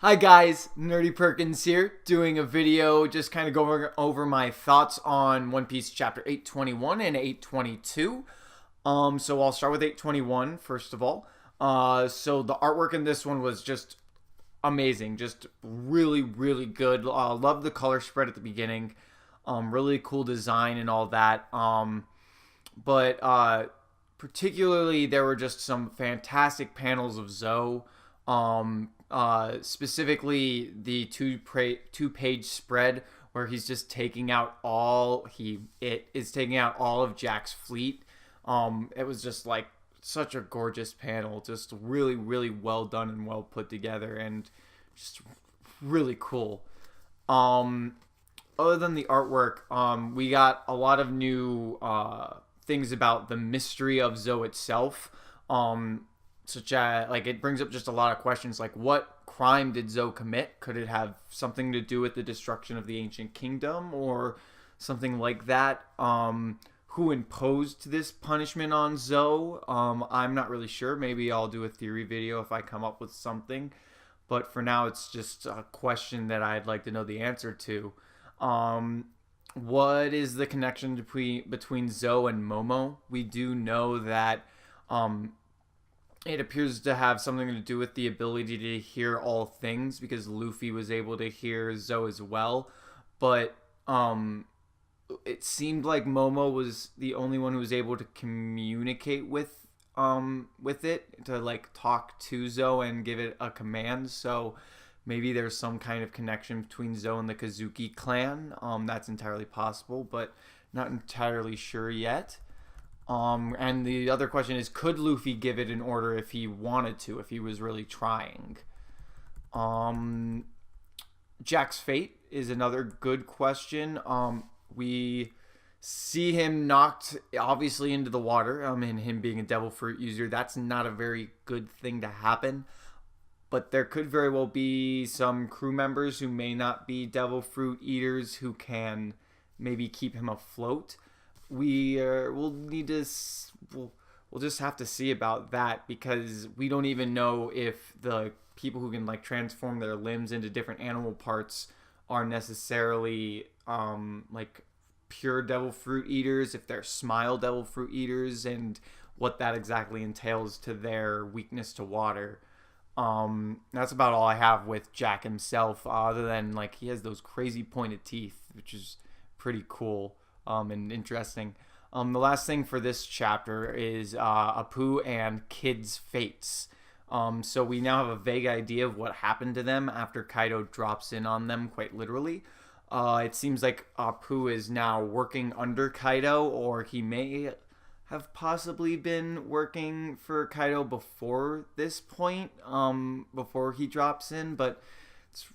Hi guys, Nerdy Perkins here, doing a video just kind of going over my thoughts on One Piece chapter 821 and 822. So I'll start with 821 first of all. So the artwork in this one was just amazing, just really, really good. Love the color spread at the beginning. Really cool design and all that. But particularly there were just some fantastic panels of Zou. Specifically the two-page spread where he's just taking out it is taking out all of Jack's fleet. It was just like such a gorgeous panel, just really, really well done and well put together, and just really cool. Other than the artwork, we got a lot of new things about the mystery of Zou itself. Such as, like, it brings up just a lot of questions like, what crime did Zou commit? Could it have something to do with the destruction of the ancient kingdom or something like that? Who imposed this punishment on Zou? I'm not really sure. Maybe I'll do a theory video if I come up with something. But for now, it's just a question that I'd like to know the answer to. What is the connection between Zou and Momo? We do know that it appears to have something to do with the ability to hear all things, because Luffy was able to hear Zou as well. But it seemed like Momo was the only one who was able to communicate with it, to like talk to Zou and give it a command. So maybe there's some kind of connection between Zou and the Kazuki clan. That's entirely possible, but not entirely sure yet. And the other question is, could Luffy give it an order if he wanted to, if he was really trying? Jack's fate is another good question. We see him knocked, obviously, into the water, and him being a devil fruit user. That's not a very good thing to happen. But there could very well be some crew members who may not be devil fruit eaters who can maybe keep him afloat. We'll just have to see about that, because we don't even know if the people who can like transform their limbs into different animal parts are necessarily like pure devil fruit eaters, if they're smile devil fruit eaters, and what that exactly entails to their weakness to water. That's about all I have with Jack himself, other than like he has those crazy pointed teeth, which is pretty cool. And interesting. The last thing for this chapter is Apu and Kid's fates. So we now have a vague idea of what happened to them after Kaido drops in on them, quite literally. It seems like Apu is now working under Kaido, or he may have possibly been working for Kaido before this point, before he drops in, but it's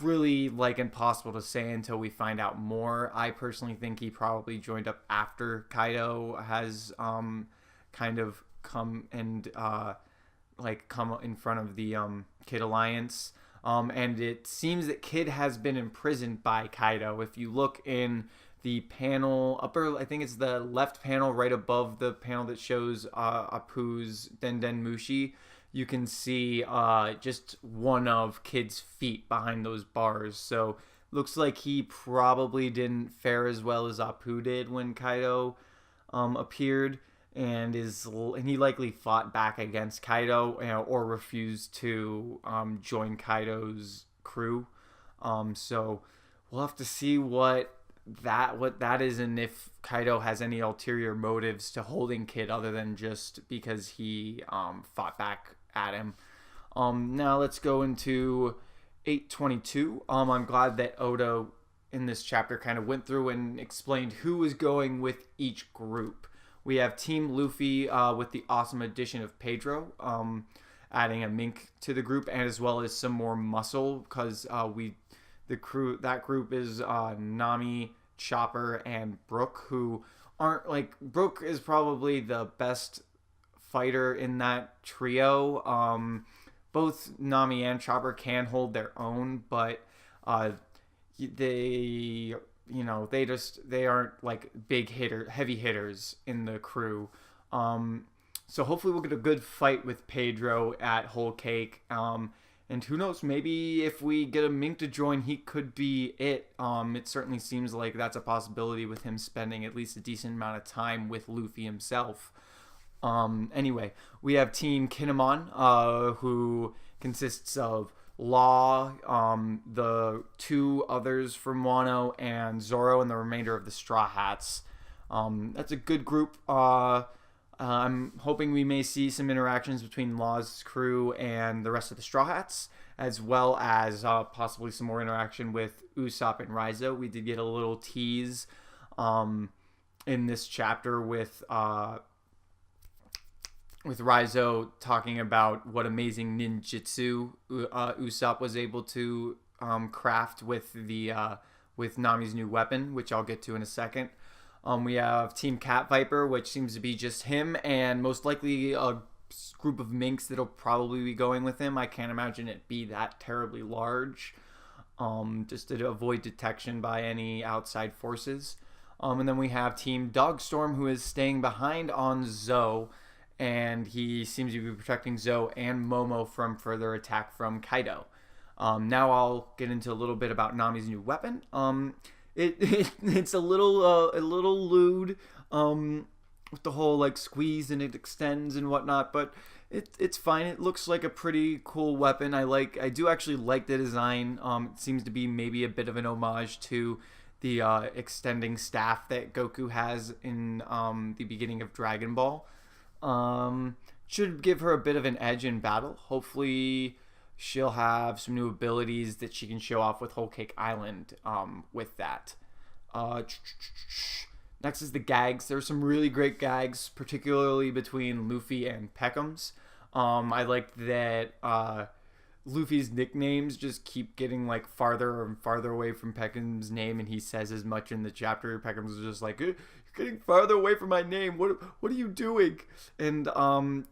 really like impossible to say until we find out more. I personally think he probably joined up after Kaido has kind of come and come in front of the Kid Alliance. And it seems that Kid has been imprisoned by Kaido. If you look in the panel I think it's the left panel right above the panel that shows Apu's Denden Mushi, you can see just one of Kid's feet behind those bars. So looks like he probably didn't fare as well as Apu did when Kaido appeared, and he likely fought back against Kaido, or refused to join Kaido's crew. So we'll have to see what that is, and if Kaido has any ulterior motives to holding Kid other than just because he fought back at him. Now let's go into 822. I'm glad that Oda in this chapter kind of went through and explained who was going with each group. We have Team Luffy with the awesome addition of Pedro, adding a mink to the group, and as well as some more muscle, because that group is Nami, Chopper, and Brook, who aren't like, Brook is probably the best fighter in that trio. Both Nami and Chopper can hold their own, but they aren't like heavy hitters in the crew. So hopefully we'll get a good fight with Pedro at Whole Cake. And who knows, maybe if we get a Mink to join, he could be it. It certainly seems like that's a possibility with him spending at least a decent amount of time with Luffy himself. Anyway, we have Team Kinemon, who consists of Law, the two others from Wano, and Zoro, and the remainder of the Straw Hats. That's a good group. I'm hoping we may see some interactions between Law's crew and the rest of the Straw Hats, as well as possibly some more interaction with Usopp and Raizo. We did get a little tease in this chapter with Raizo talking about what amazing ninjutsu Usopp was able to craft with Nami's new weapon, which I'll get to in a second. We have Team Cat Viper, which seems to be just him, and most likely a group of minks that'll probably be going with him. I can't imagine it be that terribly large, just to avoid detection by any outside forces. And then we have Team Dogstorm, who is staying behind on Zou, and he seems to be protecting Zou and Momo from further attack from Kaido. Now I'll get into a little bit about Nami's new weapon. It's a little lewd with the whole like squeeze and it extends and whatnot, but it's fine. It looks like a pretty cool weapon. I do actually like the design. It seems to be maybe a bit of an homage to the extending staff that Goku has in the beginning of Dragon Ball. Should give her a bit of an edge in battle. Hopefully she'll have some new abilities that she can show off with Whole Cake Island with that. Next is the gags. There's some really great gags, particularly between Luffy and Peckham's. I like that Luffy's nicknames just keep getting like farther and farther away from Peckham's name, and he says as much in the chapter. Peckham's just like, "You're getting farther away from my name. What are you doing?" And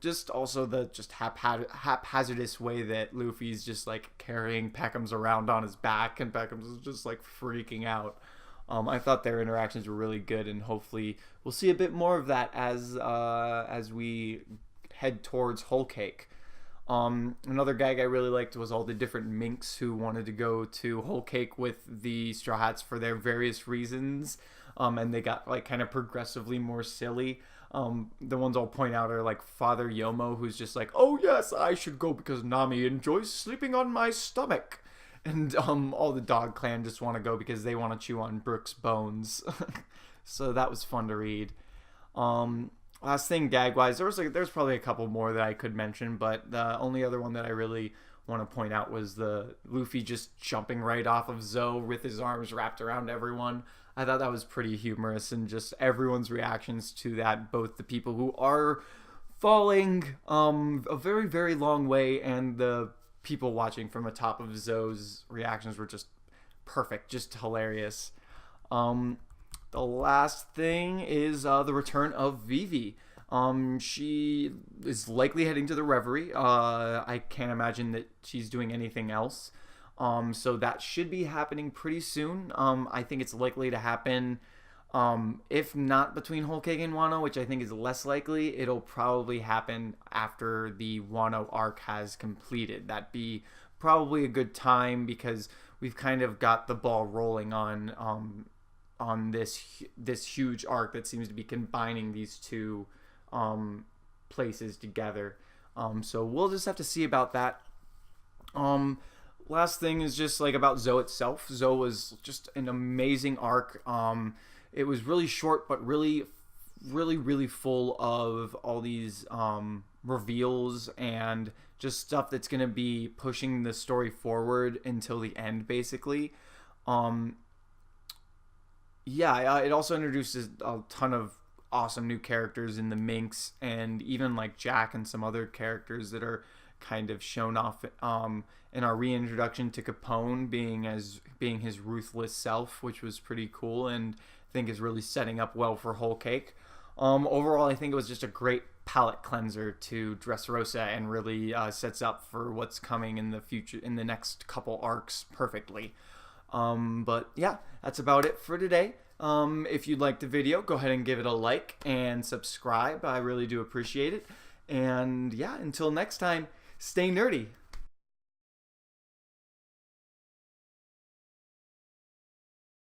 just also the just haphazardous way that Luffy's just like carrying Peckham's around on his back, and Peckham's is just like freaking out. I thought their interactions were really good, and hopefully we'll see a bit more of that as we head towards Whole Cake. Another gag I really liked was all the different minks who wanted to go to Whole Cake with the Straw Hats for their various reasons, and they got like kind of progressively more silly. The ones I'll point out are like Father Yomo, who's just like, "Oh yes, I should go because Nami enjoys sleeping on my stomach." And all the Dog Clan just want to go because they want to chew on Brooke's bones. So that was fun to read. Last thing, gag-wise, there's probably a couple more that I could mention, but the only other one that I really want to point out was the Luffy just jumping right off of Zou with his arms wrapped around everyone. I thought that was pretty humorous, and just everyone's reactions to that, both the people who are falling a very, very long way and the people watching from the top of Zou's reactions were just perfect, just hilarious. The last thing is the return of Vivi. She is likely heading to the Reverie. I can't imagine that she's doing anything else. So that should be happening pretty soon. I think it's likely to happen, if not between Whole Cake and Wano, which I think is less likely. It'll probably happen after the Wano arc has completed. That'd be probably a good time because we've kind of got the ball rolling on this huge arc that seems to be combining these two places together. So we'll just have to see about that. Last thing is just like about Zou itself. Zou was just an amazing arc. It was really short, but really, really, really full of all these reveals and just stuff that's going to be pushing the story forward until the end, basically. It also introduces a ton of awesome new characters in the Minks, and even like Jack and some other characters that are kind of shown off in our reintroduction to Capone being his ruthless self, which was pretty cool and I think is really setting up well for Whole Cake. Overall, I think it was just a great palate cleanser to Dressrosa and really sets up for what's coming in the future, in the next couple arcs perfectly. But yeah, that's about it for today. If you liked the video, go ahead and give it a like and subscribe. I really do appreciate it. And yeah, until next time, stay nerdy.